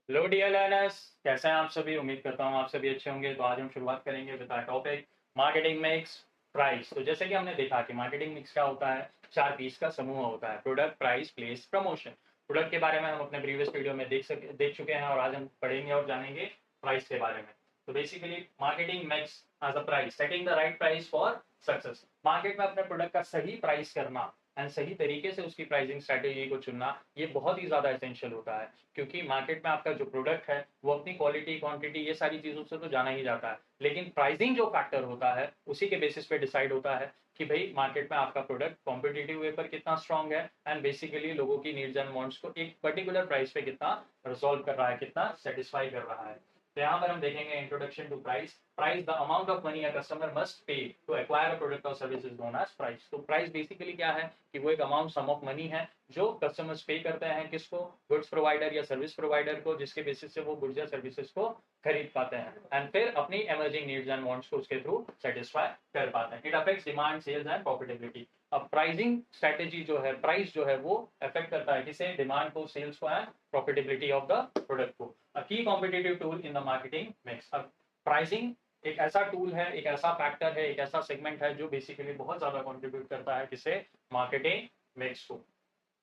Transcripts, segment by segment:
Hello dear learners, कैसे हैं आप सभी। उम्मीद करता हूँ आप सभी अच्छे होंगे। तो आज हम शुरुआत करेंगे with our topic marketing mix price. तो जैसे कि हमने देखा कि मार्केटिंग मिक्स क्या होता है, 4 पीस का समूह होता है। Product, price, place, promotion. Product के बारे में हम अपने प्रीवियस वीडियो में देख चुके हैं और आज हम पढ़ेंगे और जानेंगे प्राइस के बारे में। तो basically marketing mix as a price, setting the right price for success. Market में अपने प्रोडक्ट का सही प्राइस करना एंड सही तरीके से उसकी प्राइसिंग स्ट्रेटेजी को चुनना, ये बहुत ही ज्यादा एसेंशियल होता है। क्योंकि मार्केट में आपका जो प्रोडक्ट है वो अपनी क्वालिटी, क्वांटिटी, ये सारी चीजों से तो जाना ही जाता है, लेकिन प्राइसिंग जो फैक्टर होता है उसी के बेसिस पे डिसाइड होता है कि भाई मार्केट में आपका प्रोडक्ट कॉम्पिटेटिव वे पर कितना स्ट्रांग है एंड बेसिकली लोगों की नीड्स एंड वांट्स को एक पर्टिकुलर प्राइस पे कितना रिजॉल्व कर रहा है, कितना सेटिस्फाई कर रहा है। तो यहाँ पर हम देखेंगे introduction to price. Price, the amount of money a customer must pay to acquire a product और service is known as price. तो प्राइस बेसिकली क्या है कि वो एक अमाउंट, सम ऑफ मनी है जो कस्टमर्स पे करते हैं किसको, गुड्स प्रोवाइडर या सर्विस प्रोवाइडर को, जिसके बेसिस से वो गुड्स या सर्विसेज को खरीद पाते हैं एंड फिर अपनी इमर्जिंग नीड्स एंड वांट्स को उसके थ्रू सेटिस्फाई कर पाते हैं। It affects demand, sales and profitability. अब प्राइसिंग स्ट्रेटेजी जो है, प्राइस जो है वो अफेक्ट करता है किसे, डिमांड को, सेल्स को and profitability of the product को। अ की competitive tool in the marketing mix. अब प्राइसिंग एक ऐसा टूल है, एक ऐसा फैक्टर है, एक ऐसा सेगमेंट है जो बेसिकली बहुत ज्यादा कंट्रीब्यूट करता है किसे, मार्केटिंग मिक्स को।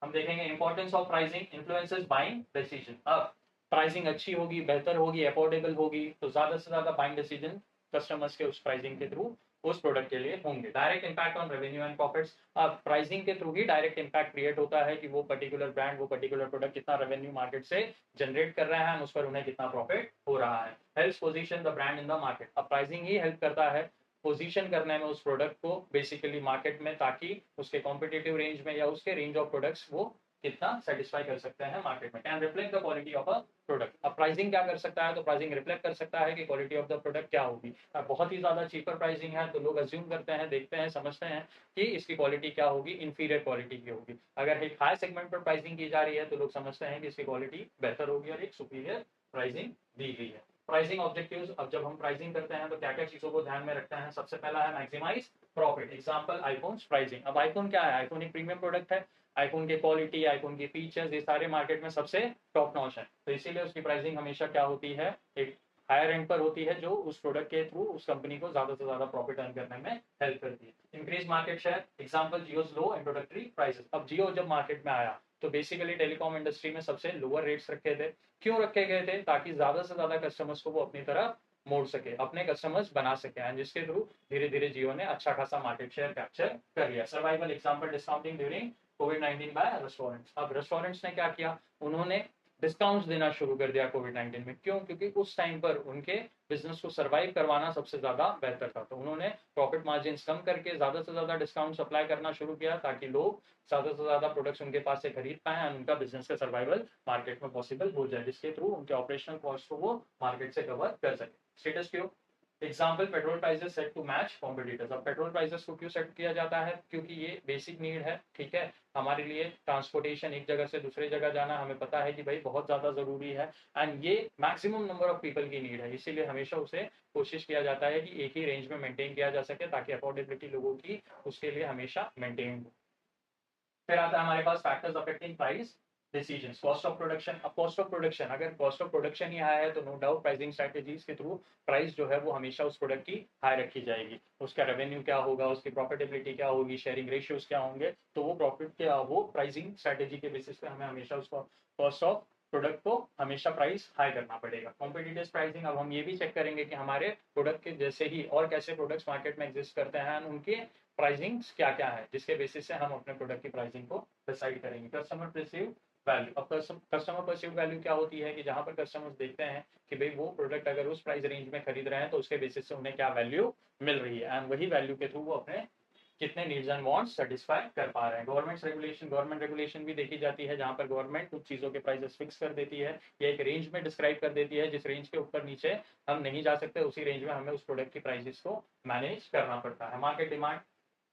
हम देखेंगे importance of pricing influences buying decision. अब प्राइसिंग अच्छी होगी, बेहतर होगी, अफोर्डेबल होगी तो ज्यादा से ज्यादा बाइंग डिसीजन कस्टमर्स के उस प्राइसिंग के थ्रू उस प्रोडक्ट के लिए होंगे। Direct impact on revenue and profits. अब प्राइसिंग के थ्रू ही डायरेक्ट इंपैक्ट क्रिएट होता है कि वो पर्टिकुलर ब्रांड, वो पर्टिकुलर प्रोडक्ट कितना रेवेन्यू मार्केट से जनरेट कर रहा है, उस पर उन्हें कितना प्रॉफिट हो रहा है। Help position the brand in the market. अब प्राइसिंग ही हेल्प करता है पोजीशन करने में उस प्रोडक्ट को बेसिकली मार्केट में, ताकि उसके कॉम्पिटेटिव रेंज में या उसके रेंज ऑफ प्रोडक्ट्स वो कितना सेटिस्फाई कर सकते हैं मार्केट में। Can reflect the quality of a product. अब प्राइसिंग क्या कर सकता है, तो प्राइसिंग रिफ्लेक्ट कर सकता है कि क्वालिटी ऑफ द प्रोडक्ट क्या होगी। अब बहुत ही ज्यादा चीपर प्राइसिंग है तो लोग अज्यूम करते हैं, देखते हैं, समझते हैं कि इसकी क्वालिटी क्या होगी, इंफीरियर क्वालिटी की होगी। अगर एक हाई सेगमेंट पर प्राइसिंग की जा रही है तो लोग समझते हैं कि इसकी क्वालिटी बेहतर होगी और एक सुपीरियर प्राइसिंग दी गई है। Pricing objectives. अब जब हम प्राइसिंग करते हैं तो क्या क्या चीजों को ध्यान में रखते हैं, सबसे पहला है maximise profit. Example iPhone pricing. अब आईफोन क्या है, आईफोन एक प्रीमियम प्रोडक्ट है। आईफोन की क्वालिटी, आईफोन की फीचर्स, ये सारे मार्केट में सबसे टॉप नॉच है, तो इसीलिए उसकी प्राइसिंग हमेशा क्या होती है, एक हायर एंड पर होती है, जो उस प्रोडक्ट के थ्रू उस कंपनी को ज्यादा से ज्यादा प्रॉफिट अर्न करने में हेल्प करती है। Increase market share. एग्जांपल जियो's लो इंट्रोडक्टरी प्राइसेस। अब जियो जब मार्केट में आया तो बेसिकली टेलीकॉम इंडस्ट्री में सबसे लोअर रेट्स रखे थे। क्यों रखे गए थे, ताकि ज्यादा से ज्यादा कस्टमर्स को वो अपनी तरफ मोड़ सके, अपने कस्टमर्स बना सके एंड जिसके थ्रू धीरे धीरे जियो ने अच्छा खासा मार्केट शेयर कैप्चर कर लिया। सर्वाइवल। एग्जांपल डिस्काउंटिंग ड्यूरिंग कोविड-19 बाय रेस्टोरेंट्स। अब रेस्टोरेंट्स ने क्या किया, उन्होंने डिस्काउंट्स देना शुरू कर दिया कोविड-19 में। क्यों, क्योंकि उस टाइम पर उनके बिजनेस को सर्वाइव करवाना सबसे ज्यादा बेहतर था, तो उन्होंने प्रॉफिट मार्जिन कम करके ज्यादा से ज्यादा डिस्काउंट अप्लाई करना शुरू किया, ताकि लोग ज्यादा से ज्यादा प्रोडक्ट्स उनके पास से खरीद पाए और उनका बिजनेस का सर्वाइवल मार्केट में पॉसिबल हो जाए, जिसके थ्रू उनके ऑपरेशनल कॉस्ट को वो मार्केट से कवर कर सके। Status quo. Example petrol prices set to match competitors. अब पेट्रोल प्राइसेस को क्यों सेट किया जाता है, क्योंकि ये बेसिक नीड है, ठीक है। हमारे लिए ट्रांसपोर्टेशन, एक जगह से दूसरी जगह जाना, हमें पता है कि भाई बहुत ज्यादा जरूरी है एंड ये मैक्सिमम नंबर ऑफ पीपल की नीड है, इसीलिए हमेशा उसे कोशिश किया जाता है कि एक ही रेंज में मेंटेन किया जा सके, ताकि अफोर्डेबिलिटी लोगों की उसके लिए हमेशा मेंटेन हो। फिर आता है हमारे पास factors affecting price decisions. Cost of production. अब कॉस्ट ऑफ प्रोडक्शन, अगर कॉस्ट ऑफ प्रोडक्शन ही हाई है तो नो डाउट प्राइसिंग स्ट्रेटेजीज के थ्रू प्राइस जो है वो हमेशा उस प्रोडक्ट की हाई रखी जाएगी। उसका रेवेन्यू क्या होगा, उसकी प्रॉफिटेबिलिटी क्या होगी, शेयरिंग रेशियोज क्या होंगे, तो वो प्रॉफिट क्या, वो प्राइसिंग स्ट्रेटेजी के बेसिस पे हमें हमेशा उसको कॉस्ट ऑफ प्रोडक्ट को हमेशा प्राइस हाई करना पड़ेगा। Competitive pricing. अब हम ये भी चेक करेंगे कि हमारे प्रोडक्ट के जैसे ही और कैसे प्रोडक्ट्स मार्केट में एग्जिस्ट करते हैं, उनके प्राइसिंग क्या क्या है, जिसके बेसिस से हम अपने प्रोडक्ट की प्राइसिंग को डिसाइड करेंगे। Customer perceive value. अब कस्टमर परसीव वैल्यू क्या होती है कि जहां पर कस्टमर्स देखते हैं कि भाई वो प्रोडक्ट अगर उस प्राइस रेंज में खरीद रहे हैं तो उसके बेसिस से उन्हें क्या वैल्यू मिल रही है एंड वही वैल्यू के थ्रू वो अपने कितने नीड्स एंड वांट्स सेटिस्फाई कर पा रहे हैं। गवर्नमेंट रेगुलेशन भी देखी जाती है, जहां पर गवर्नमेंट कुछ चीजों के प्राइसेस फिक्स कर देती है या एक रेंज में डिस्क्राइब कर देती है, जिस रेंज के ऊपर नीचे हम नहीं जा सकते, उसी रेंज में हमें उस प्रोडक्ट की प्राइसेस को मैनेज करना पड़ता है। Market demand.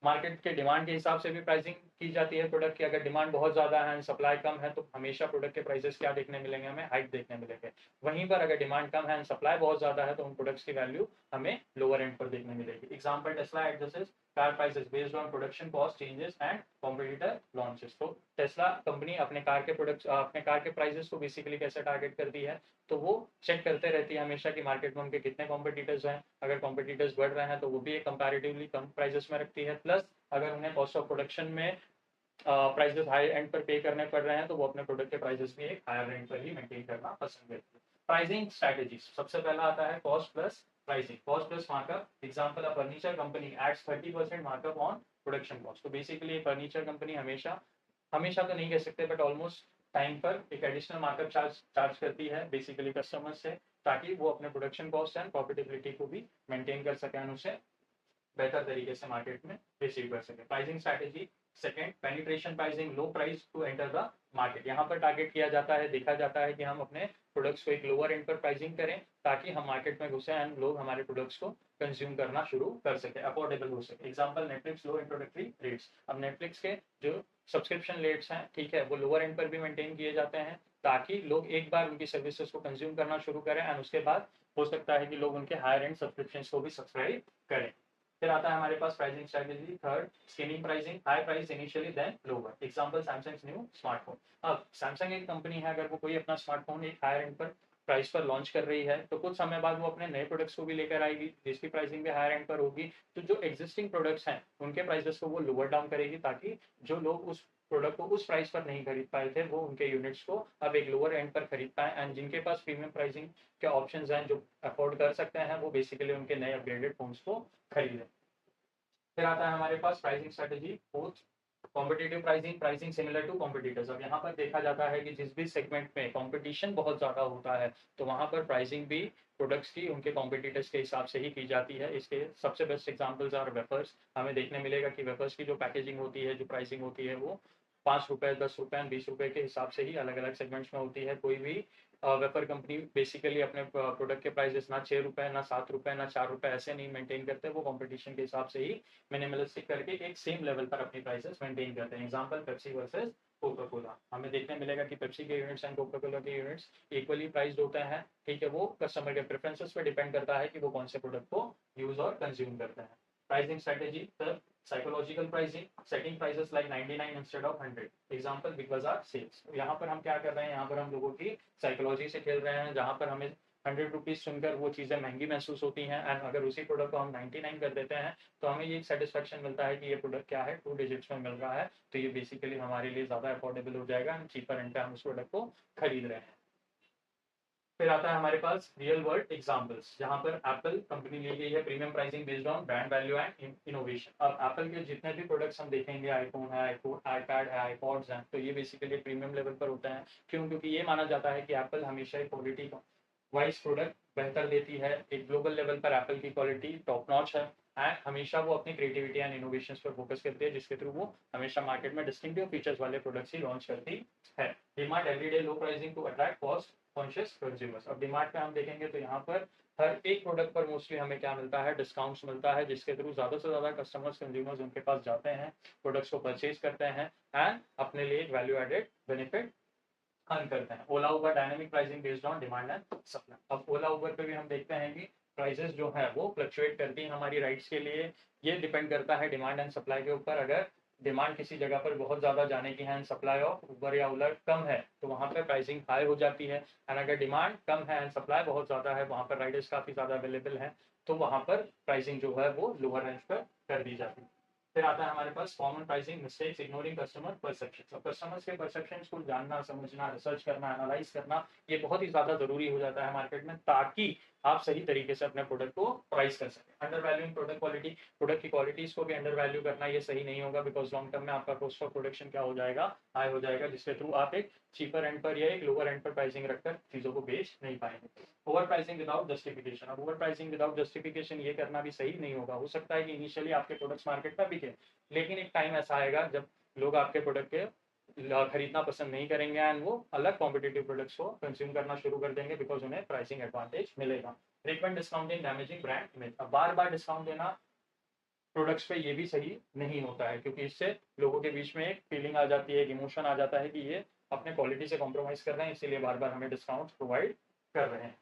मार्केट के डिमांड के हिसाब से भी प्राइसिंग की जाती है प्रोडक्ट की। अगर डिमांड बहुत ज्यादा है, सप्लाई कम है, तो हमेशा प्रोडक्ट के प्राइसेस क्या देखने मिलेंगे, हमें हाइक देखने मिलेंगे। वहीं पर अगर डिमांड कम है, सप्लाई बहुत ज्यादा है, तो उन प्रोडक्ट्स की वैल्यू हमें लोअर एंड पर देखने मिलेगी। Example Tesla adjusts car prices based on production cost changes and competitor launches. तो टेस्ला कंपनी अपने कार के प्राइसेस को बेसिकली कैसे टारगेट करती है, तो वो चेक करते रहती है हमेशा कि मार्केट में उनके कितने कॉम्पिटिटर्स हैं। अगर कॉम्पिटिटर्स बढ़ रहे हैं तो वो भी एक कंपैरेटिवली कम प्राइसेस में रखती है, प्लस अगर उन्हें कॉस्ट ऑफ प्रोडक्शन में प्राइसेस हाई एंड पर पे करने पड़ रहे हैं तो वो अपने प्रोडक्ट के प्राइसेस भी एक हायर रेंज पर ही मेंटेन करना पसंद करती है। प्राइसिंग स्ट्रैटेजीज, सबसे पहला आता है cost plus pricing, cost plus markup. Example, a furniture company adds 30% markup on production cost. तो बेसिकली फर्नीचर कंपनी हमेशा हमेशा तो नहीं कह सकते बट ऑलमोस्ट टाइम पर एक एडिशनल मार्कअप चार्ज करती है बेसिकली कस्टमर से, ताकि वो अपने प्रोडक्शन कॉस्ट एंड प्रॉफिटेबिलिटी को भी मेंटेन कर सकें, उसे बेहतर तरीके से मार्केट में रिसीव कर सके। Pricing strategy second, penetration pricing, low price to enter the market. यहाँ पर टारगेट किया जाता है, देखा जाता है कि हम अपने प्रोडक्ट्स को एक लोअर एंड पर प्राइसिंग करें ताकि हम मार्केट में घुसे एंड लोग हमारे प्रोडक्ट्स को कंज्यूम करना शुरू कर सके, अफोर्डेबल हो सके। एग्जांपल, नेटफ्लिक्स लो इंट्रोडक्टरी रेट्स। अब नेटफ्लिक्स के जो सब्सक्रिप्शन रेट्स हैं, ठीक है, वो लोअर एंड पर भी मेंटेन किए जाते हैं ताकि लोग एक बार उनकी सर्विसेज को कंज्यूम करना शुरू करें एंड उसके बाद हो सकता है कि लोग उनके हायर एंड सब्सक्रिप्शन को भी सब्सक्राइब करें। फिर आता है हमारे पास pricing strategy third, skimming pricing, high price initially then lower. Example, Samsung new smartphone. अब सैमसंग एक कंपनी है, अगर वो कोई अपना स्मार्टफोन एक हायर एंड पर प्राइस पर लॉन्च कर रही है तो कुछ समय बाद वो अपने नए प्रोडक्ट्स को भी लेकर आएगी जिसकी प्राइसिंग भी हायर एंड पर होगी। तो जो एग्जिस्टिंग प्रोडक्ट्स हैं उनके प्राइसेस को वो लोअर डाउन करेगी ताकि जो लोग उस प्रोडक्ट को उस प्राइस पर नहीं खरीद पाए थे वो उनके यूनिट्स को अब एक लोअर एंड पर खरीद पाए एंड जिनके पास प्रीमियम प्राइसिंग के ऑप्शंस हैं जो अफोर्ड कर सकते हैं वो बेसिकली उनके नए अपग्रेडेड फोन्स को खरीदें। फिर आता है हमारे पास pricing strategy fourth, competitive pricing, pricing similar to competitors. अब यहाँ पर देखा जाता है कि जिस भी सेगमेंट में कंपटीशन बहुत ज़्यादा होता है तो वहाँ पर प्राइसिंग भी प्रोडक्ट्स की उनके कॉम्पिटिटर्स के हिसाब से ही की जाती है। इसके सबसे बेस्ट एग्जांपल्स और वेफर्स। हमें देखने मिलेगा कि वेफर्स की जो पैकेजिंग होती है, जो प्राइसिंग होती है, वो 5 रुपये, 10 रुपये, 20 रुपये के हिसाब से ही अलग अलग सेगमेंट्स में होती है। कोई भी वेफर कंपनी बेसिकली अपने प्रोडक्ट के प्राइसेस ना 6 रुपये, ना 7 रुपये, ना 4 रुपये ऐसे नहीं मेंटेन करते, वो कंपटीशन के हिसाब से ही मिनिमलिस्टिक करके एक सेम लेवल पर अपनी प्राइसेस मेंटेन करते हैं। Example, Pepsi versus Coca Cola. हमें देखने मिलेगा कि पेप्सी के यूनिट्स एंड कोका कोला के यूनिट्स इक्वली प्राइस्ड होते हैं, ठीक है। वो कस्टमर के प्रेफरेंसेस पर डिपेंड करता है कि वो कौन से प्रोडक्ट को यूज और कंज्यूम करते हैं। Pricing strategy third, psychological pricing, setting prices like 99 instead of 100। Example, big बाजार सेल्स। यहाँ पर हम क्या कर रहे हैं, यहाँ पर हम लोगों की साइकोलॉजी से खेल रहे हैं, जहाँ पर हमें 100 रुपीज़ सुनकर वो चीज़ें महंगी महसूस होती हैं एंड अगर उसी प्रोडक्ट को हम 99 कर देते हैं तो हमें ये सेटिस्फेक्शन मिलता है कि ये प्रोडक्ट क्या है, 2 डिजिट्स में मिल रहा है, तो ये बेसिकली हमारे लिए ज़्यादा अफोर्डेबल हो जाएगा एंड चीपर एंड पे हम उस प्रोडक्ट को खरीद रहे हैं। फिर आता है हमारे पास रियल वर्ल्ड एग्जांपल्स, जहां पर एप्पल कंपनी ली गई है premium pricing based on brand value and innovation. अब एप्पल के जितने भी प्रोडक्ट्स हम देखेंगे, आईफोन है, आईपैड है, आईपॉड्स हैं, तो ये बेसिकली प्रीमियम लेवल पर होते हैं। क्यों? क्योंकि ये माना जाता है कि एप्पल हमेशा एक क्वालिटी वाइज प्रोडक्ट बेहतर देती है। एक ग्लोबल लेवल पर एप्पल की क्वालिटी टॉप नॉच है एंड हमेशा वो अपनी क्रिएटिविटी एंड इनोवेशन पर फोकस करती है, जिसके थ्रू वो हमेशा मार्केट में डिस्टिंक्टिव फीचर्स वाले प्रोडक्ट्स ही लॉन्च करती है। Demand everyday low pricing to attract cost conscious consumers. अब डिमांड पे हम देखेंगे तो यहाँ पर हर एक प्रोडक्ट पर मोस्टली हमें क्या मिलता है, डिस्काउंट्स मिलता है, जिसके थ्रू ज़्यादा से ज़्यादा कस्टमर्स कंज्यूमर्स उनके पास जाते हैं, प्रोडक्ट्स को परचेज करते हैं एंड अपने लिए एक वैल्यू एडेड बेनिफिट अर्न करते हैं। Ola Uber dynamic pricing based on demand and supply. अब ओला उबर पे भी हम देखते हैं कि प्राइसेस जो है वो फ्लक्चुएट करती हैं हमारी राइड्स के लिए। ये डिपेंड करता है डिमांड एंड सप्लाई के ऊपर। अगर डिमांड किसी जगह पर बहुत ज़्यादा जाने की है एंड सप्लाई ऑफ उबर या ओला कम है तो वहाँ पर प्राइसिंग हाई हो जाती है एंड अगर डिमांड कम है एंड सप्लाई बहुत ज़्यादा है, वहाँ पर राइडर्स काफ़ी ज़्यादा अवेलेबल है, तो वहाँ पर प्राइसिंग जो है वो लोअर रेंज पर कर दी जाती है। फिर आता है हमारे पास common pricing mistakes, ignoring customer perception. तो कस्टमर्स के परसेप्शन को जानना, समझना, रिसर्च करना, एनालाइज करना, ये बहुत ही ज़्यादा ज़रूरी हो जाता है मार्केट में, ताकि आप सही तरीके से अपने प्रोडक्ट को प्राइस कर सकें। Under valuing product quality, product की क्वालिटीज़ को भी अंडर वैल्यू करना ये सही नहीं होगा, बिकॉज लॉन्ग टर्म में आपका कॉस्ट ऑफ प्रोडक्शन क्या हो जाएगा, हाई हो जाएगा, जिसके थ्रू आप एक चीपर एंड पर या एक लोअर एंड पर प्राइसिंग रखकर चीज़ों को बेच नहीं पाएंगे। Over pricing without justification. अब ओवर प्राइसिंग विदाउट जस्टिफिकेशन ये करना भी सही नहीं होगा। हो सकता है कि इनिशियली आपके प्रोडक्ट्स मार्केट में बिके, लेकिन एक टाइम ऐसा आएगा जब लोग आपके प्रोडक्ट के खरीदना पसंद नहीं करेंगे एंड वो अलग कॉम्पिटिटिव प्रोडक्ट्स को कंज्यूम करना शुरू कर देंगे, बिकॉज उन्हें प्राइसिंग एडवांटेज मिलेगा। Frequent discounting damaging brand image. अब बार बार डिस्काउंट देना प्रोडक्ट्स पे ये भी सही नहीं होता है, क्योंकि इससे लोगों के बीच में एक फीलिंग आ जाती है, एक इमोशन आ जाता है कि ये अपने क्वालिटी से कॉम्प्रोमाइज कर रहे हैं, इसीलिए बार बार हमें डिस्काउंट प्रोवाइड कर रहे हैं।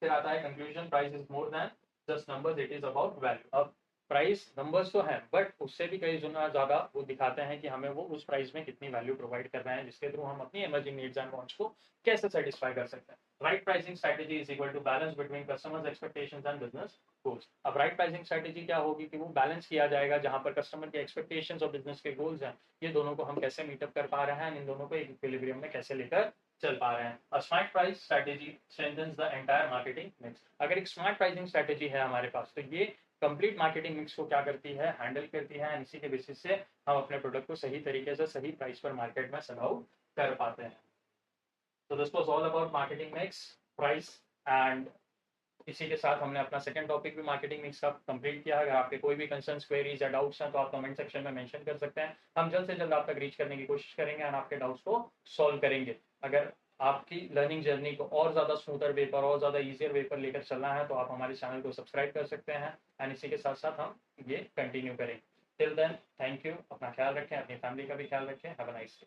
फिर आता है conclusion, price is more than just numbers, it is about value. अब प्राइस नंबर्स तो हैं, बट उससे भी कई गुना ज़्यादा वो दिखाते हैं कि हमें वो उस प्राइस में कितनी वैल्यू प्रोवाइड कर रहे हैं, जिसके थ्रू हम अपनी इमर्जिंग नीड्स एंड वांट्स को कैसे सेटिस्फाई कर सकते हैं। Right pricing strategy is equal to balance between customers expectations and business goals. अब राइट प्राइसिंग स्ट्रेटजी क्या होगी कि वो बैलेंस किया जाएगा, जहां पर कस्टमर के एक्सपेक्टेशंस और बिजनेस के गोल्स हैं, ये दोनों को हम कैसे मीटअप कर पा रहे हैं, इन दोनों को एक इक्विलिब्रियम में कैसे लेकर चल पा रहे हैं। A smart price strategy strengthens the entire marketing mix. अगर एक स्मार्ट प्राइसिंग स्ट्रेटजी है हमारे पास, तो ये कंप्लीट मार्केटिंग मिक्स को क्या करती है, हैंडल करती है, इसी के बेसिस से हम अपने प्रोडक्ट को सही तरीके से सही प्राइस पर मार्केट में सेल आउट कर पाते हैं। तो this was all about marketing mix, price and इसी के साथ हमने अपना सेकंड टॉपिक भी मार्केटिंग मिक्स का कंप्लीट किया। अगर आपके कोई भी कंसर्न्स, क्वेरीज या डाउट्स हैं तो आप कमेंट सेक्शन में मेंशन कर सकते हैं। हम जल्द से जल्द आप तक रीच करने की कोशिश करेंगे और आपके डाउट्स को सॉल्व करेंगे। अगर आपकी लर्निंग जर्नी को और ज़्यादा स्मूथर वे पर और ज़्यादा ईजियर वे पर लेकर चलना है तो आप हमारे चैनल को सब्सक्राइब कर सकते हैं एंड इसी के साथ साथ हम ये कंटिन्यू करेंगे। टिल देन थैंक यू, अपना ख्याल रखें, अपनी फैमिली का भी ख्याल रखें। Have a nice day.